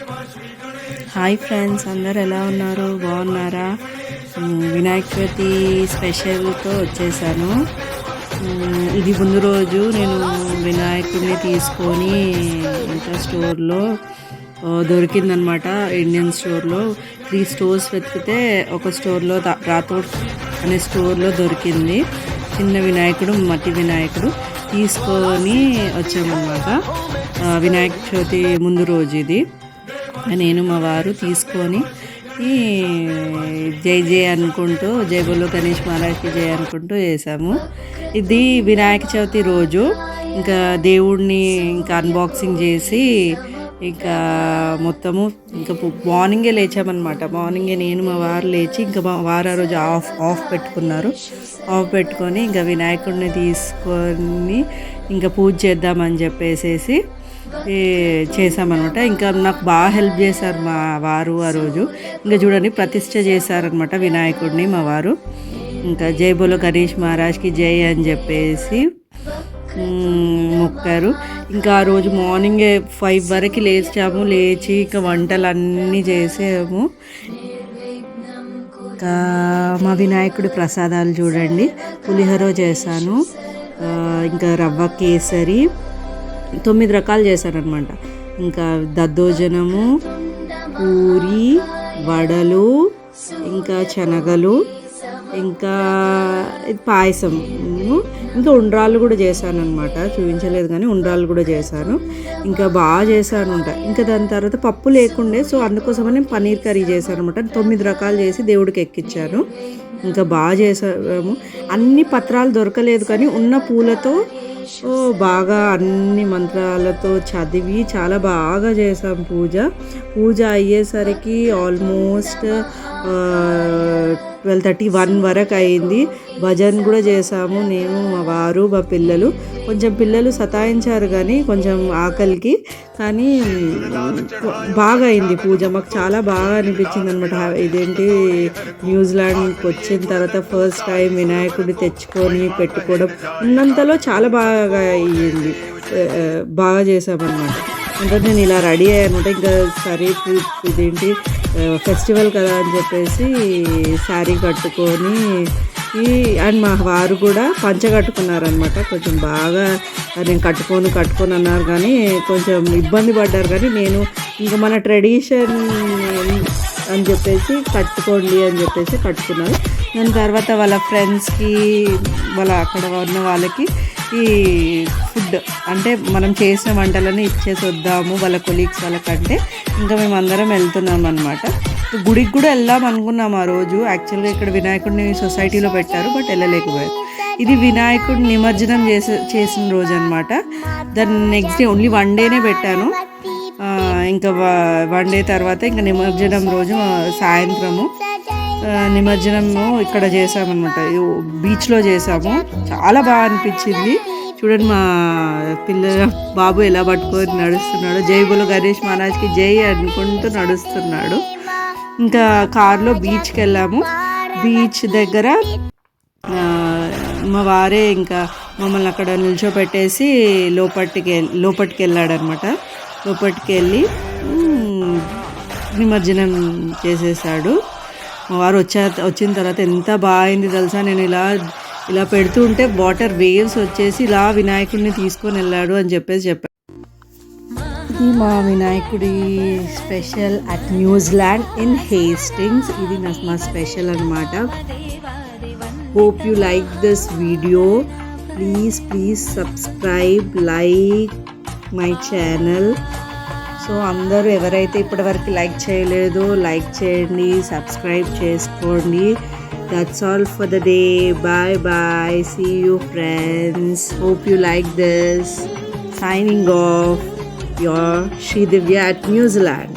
Hi friends, అందరు ఎలా ఉన్నారు? బాగున్నారా? వినాయక చవితి స్పెషల్తో వచ్చేసాను. ఇది ముందు రోజు నేను వినాయకుడిని తీసుకొని ఇంకా స్టోర్లో దొరికిందనమాట. ఇండియన్ స్టోర్లో 3 స్టోర్స్ వెతికితే ఒక స్టోర్లో రాథోడ్ అనే స్టోర్లో దొరికింది. చిన్న వినాయకుడు, మట్టి వినాయకుడు తీసుకొని వచ్చామన్నమాట. వినాయక చవితి ముందు రోజు ఇది. నేను మా వారు తీసుకొని జై జై అనుకుంటూ, జై బోలో గణేష్ మహారాజ్కి జై అనుకుంటూ చేసాము. ఇది వినాయక చవితి రోజు ఇంకా దేవుడిని ఇంకా అన్బాక్సింగ్ చేసి ఇంకా మొత్తము ఇంకా మార్నింగే లేచామన్నమాట. మార్నింగే నేను మా వారు లేచి ఇంకా మా వారు ఆ రోజు ఆఫ్ పెట్టుకున్నారు. ఆఫ్ పెట్టుకొని ఇంకా వినాయకుడిని తీసుకొని ఇంకా పూజ చేద్దామని చెప్పేసి చేసామన్నమాట. ఇంకా నాకు బాగా హెల్ప్ చేశారు మా వారు ఆ రోజు. ఇంకా చూడండి, ప్రతిష్ఠ చేశారనమాట వినాయకుడిని మా వారు. ఇంకా జై బోలో గణేష్ మహారాజ్కి జై అని చెప్పేసి మొక్కారు. ఇంకా ఆ రోజు మార్నింగే 5 వరకు లేచి ఇంకా వంటలన్నీ చేసాము. ఇంకా మా వినాయకుడి ప్రసాదాలు చూడండి, పులిహోర చేశాను, ఇంకా రవ్వ కేసరి 9 రకాలు చేశారనమాట. ఇంకా దద్దోజనము, పూరి, వడలు, ఇంకా శనగలు, ఇంకా పాయసం, ఇంకా ఉండ్రాళ్ళు కూడా చేశాను అనమాట. చూపించలేదు కానీ ఉండ్రాళ్ళు కూడా చేశాను. ఇంకా బాగా చేశాను అంట. ఇంకా దాని తర్వాత పప్పు లేకుండే, సో అందుకోసమని పన్నీర్ కర్రీ చేశాను అనమాట. 9 రకాలు చేసి దేవుడికి ఎక్కించాను. ఇంకా బాగా చేసాము. అన్ని పత్రాలు దొరకలేదు కానీ ఉన్న పూలతో బాగా అన్ని మంత్రాలతో చదివి చాలా బాగా చేసాం పూజ అయ్యేసరికి ఆల్మోస్ట్ 12:30 వరకు అయింది. భజన్ కూడా చేసాము నేను, మా వారు, మా పిల్లలు. కొంచెం పిల్లలు సతాయించారు కానీ కొంచెం ఆకలికి, కానీ బాగా అయింది పూజ. మాకు చాలా బాగా అనిపించింది అనమాట. ఇదేంటి, న్యూజిలాండ్కి వచ్చిన తర్వాత ఫస్ట్ టైం వినాయకుడిని తెచ్చుకొని పెట్టుకోవడం, ఉన్నంతలో చాలా బాగా అయ్యింది. బాగా చేసామన్నమాట. అంటే నేను ఇలా రెడీ అయ్యానమాట. ఇంకా సరే ఇదేంటి ఫెస్టివల్ కదా అని చెప్పేసి శారీ కట్టుకొని అండ్ మా వారు కూడా పంచ కట్టుకున్నారనమాట. కొంచెం బాగా నేను కట్టుకొని అన్నారు కానీ కొంచెం ఇబ్బంది పడ్డారు. కానీ నేను ఇంకా మన ట్రెడిషన్ అని చెప్పేసి కట్టుకోండి అని చెప్పేసి కట్టుకున్నారు. దాని తర్వాత వాళ్ళ ఫ్రెండ్స్కి, వాళ్ళ అక్కడ ఉన్న వాళ్ళకి ఈ ఫుడ్ అంటే మనం చేసిన వంటలని ఇచ్చేసి వద్దాము వాళ్ళ కొలీగ్స్ వాళ్ళకంటే. ఇంకా మేము అందరం వెళ్తున్నాం అనమాట. గుడికి కూడా వెళ్దాం అనుకున్నాం ఆ రోజు. యాక్చువల్గా ఇక్కడ వినాయకుడిని సొసైటీలో పెట్టారు, బట్ వెళ్ళలేకపోయారు. ఇది వినాయకుడిని నిమజ్జనం చేసిన రోజు అనమాట. దాన్ని నెక్స్ట్ డే ఓన్లీ 1 డేనే పెట్టాను. ఇంకా 1 డే తర్వాత ఇంకా నిమజ్జనం రోజు సాయంత్రము నిమజ్జనము ఇక్కడ చేసామన్నమాట. బీచ్లో చేసాము. చాలా బాగా అనిపించింది. చూడండి మా బాబు ఎలా పట్టుకొని నడుస్తున్నాడు. జై బోలో గణేష్ మహారాజ్కి జై అనుకుంటూ నడుస్తున్నాడు. ఇంకా కారులో బీచ్కి వెళ్ళాము. బీచ్ దగ్గర మా వారే ఇంకా మమ్మల్ని అక్కడ నిల్చోపెట్టేసి లోపటికి వెళ్ళాడనమాట. లోపలికి వెళ్ళి నిమజ్జనం చేసేసాడు. మా వారు వచ్చిన తర్వాత ఎంత బాగుంది తెలుసా. నేను ఇలా పెడుతూ ఉంటే వాటర్ వేవ్స్ వచ్చేసి ఇలా వినాయకుడిని తీసుకొని వెళ్ళాడు అని చెప్పాను. ఇది మా వినాయకుడి special at New Zealand in Hastings. ఇది మా స్పెషల్ అనమాట. Hope you like this video. Please subscribe, like my channel. So అందరూ ఎవరైతే ఇప్పటివరకు లైక్ చేయలేదో లైక్ చేయండి, సబ్స్క్రైబ్ చేసుకోండి. That's all for the day. Bye. See you friends. Hope you like this. Signing off. Your Sri Divya at New Zealand.